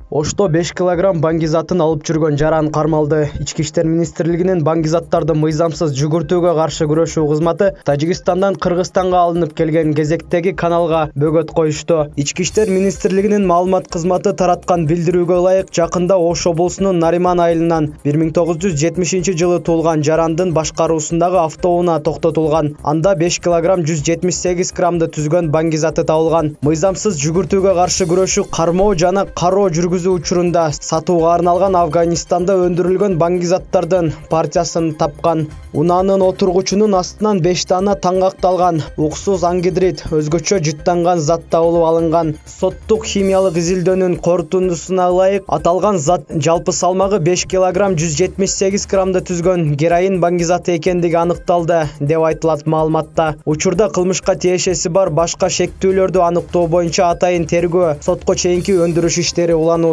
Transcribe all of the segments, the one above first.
Ошто 5 килограмм баңгизатын алып жүргөн жаран кармалды. Ички иштер министрлигинин баңгизаттарды мыйзамсыз жүгүртүүгө каршы күрөшүү кызматы Тажикстандан Кыргызстанга алынып келген кезектеги каналга бөгөт коюшту. Ички иштер министрлигинин маалымат кызматы тараткан билдирүүгө ылайык, жакында Ош облусунун Нариман айылынан 1970-жылы туулган жарандын башкаруусундагы автоунаа токтотулган. Анда 5 килограмм 178 граммды түзгөн баңгизаты табылган. Мыйзамсыз жүгүртүүгө каршы күрөшүү, кармоо жана кароо учурунда сатууга арналган Афганистанда өндүрүлгөн баңгизаттардын партиясын тапкан. Унаанын отургучунун астынан 5 дана таңгакталган уксус ангидрид, өзгөчө жыттанган зат табылып алынган. Соттук химиялык изилдөөнүн корутундусуна ылайык, аталган зат жалпы салмагы 5 килограмм 178 граммды түзгөн героин баңгизаты экендиги аныкталды, деп айтылат маалыматта. Учурда кылмышка тиешеси бар башка шектүүлөрдү аныктоо боюнча атайын тергөө, сотко чейинки өндүрүш иштери уланууда.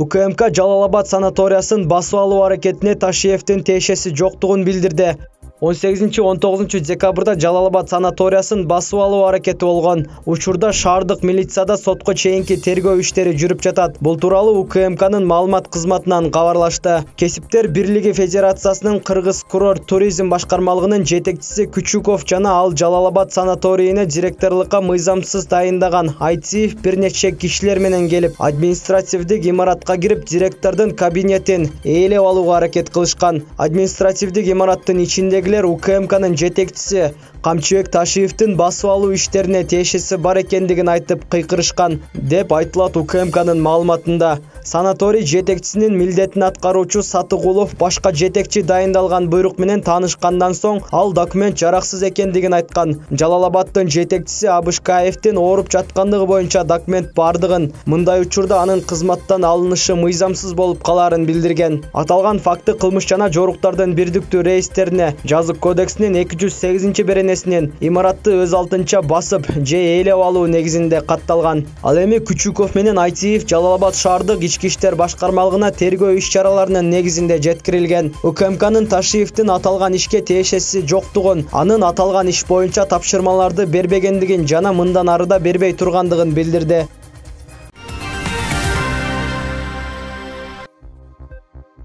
УКМК Жалал-Абад санаториясын басып алуу аракетине Ташиевдин тиешеси жоктугун билдирди. 18-19 декабрда Жалал-Абад санаториясын басып алуу аракети болгон. Учурда шаардык милицияда сотко чейинки тергөө иштери жүрүп жатат. Бул тууралуу УКМКнын маалымат кызматынан кабарлашты. Кесиптер бирлиги федерациясынын Кыргыз курорт туризм башкармалыгынын жетекчиси Күчүков жана ал Жалал-Абад санаторийине директорлукка мыйзамсыз дайындаган Айтиев бир нече кишилер менен келип, административдик имаратка кирип, директордун кабинетин ээлеп алууга аракет кылышкан. Административдик имараттын ичиндеги УКМКнын жетекчиси Камчыбек Ташиевдин басып алуу иштерине тиешеси бар экендигин айтып кыйкырышкан, деп айтылат УКМКнын маалыматында. Санаторий жетекчисинин милдетин аткаруучу Сатыгулов башка жетекчи дайындалган буйрук менен таанышкандан соң ал документ жараксыз экендигин айткан. Жалал-Абадтын жетекчиси Абышкаевдин ооруп жаткандыгы боюнча документ бардыгын, мындай учурда анын кызматтан алынышы мыйзамсыз болуп калаарын билдирген. Аталган факты кылмыш жана жоруктардын бирдиктүү рейстерине, Жазык кодексинин 208-беренесинен имаратты өз алтынча басып же ээлеп алуу негизинде катталган. Ал эми Күчүков менен Айтиев Жалал-Абад шаардык ички иштер башкармалыгына тергөө иш-чараларынын негизинде жеткирилген. УКМКнын Ташиевдин аталган ишке тиешеси жоктугун, анын аталган иш боюнча тапшырмаларды бербегендигин жана мындан ары да бербей тургандыгын билдирди.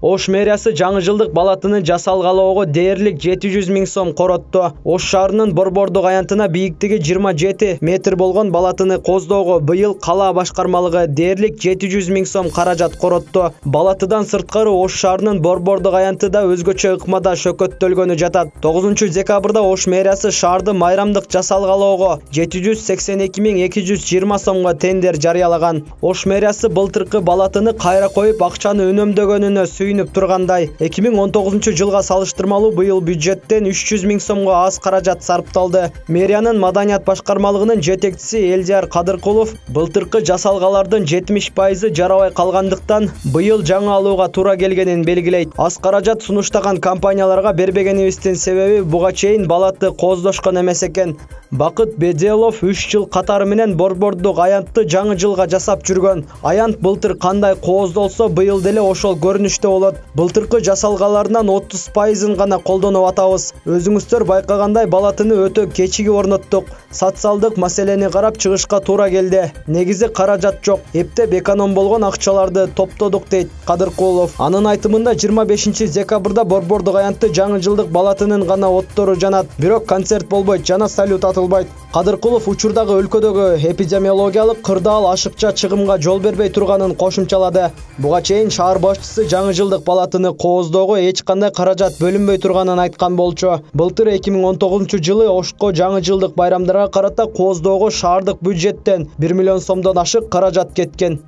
Ош мэриясы жаңы жылдык балатыны жасалгалоого дээрлик 700 000 сом коротту. Ош шаарынын борбордук аянтына бийиктиги 27 метр болгон балатыны кооздоого быйыл кала башкармалыгы дээрлик 700 000 сом каражат коротту. Балатыдан сырткары Ош шаарынын борбордук аянтыда өзгөчө ыкмада шөкөттөлгөнү жатат. 9 декабрда Ош мэриясы шаарды майрамдык жасалгалоого 782 220 сомго тендер жарыялаган. Ош мэриясы былтыркы балатыны кайра коюп акчаны үнөмдөгөнүнө сүйүнүп тургандай. 2019 жылга салыштырмалуу быйыл бюджеттен 300 000 сомго аз каражат сарпталды. Мэриянын маданият башкармалыгынын жетекчиси Элдияр Кадыркулов былтыркы жасалгалардын 70% жарабай калгандыктан быйыл жаңы алууга туура келгенин белгилейт. Аз каражат сунуштаган компанияларга бербегенибиздин себеби буга чейин балаты кооздошкон эмес экен. Бакыт Беделов 3 жыл катары менен борбордук аянтты жаңы жылга жасап жүргөн. Аянт былтыр кандай кооздолсо быйыл деле ошол көрүнүштө болот. Былтыркы жасалгаларынан 30%-ын гана колдонуп атабыз. Өзүңүздөр байкагандай балатыны өтө кечиги орноттук. Социалдык маселени карап чыгышка туура келди. Негизи каражат жок. Эптеп эконом болгон акчаларды топтодук, дейт Кадыркулов. Анын айтымында 25 декабрда борбордук аянтты жаңы жылдык балатынын гана оттору жанат, бирок концерт болбойт жана салют атылбайт. Кадыркулов учурдагы өлкөдөгү эпидемиологиялык кырдаал ашыкча чыгымга жол бербей турганын кошумчалады. Буга чейин шаар башчысы жаңы жылдык балатыны кооздоого эч кандай каражат бөлүнбөй турганын айткан болчу. Былтыр 2019 жылы Ошко жаңы жылдык байрамдарга карата кооздоого шаардык бюджеттен 1 миллион сомдон ашык каражат кеткен.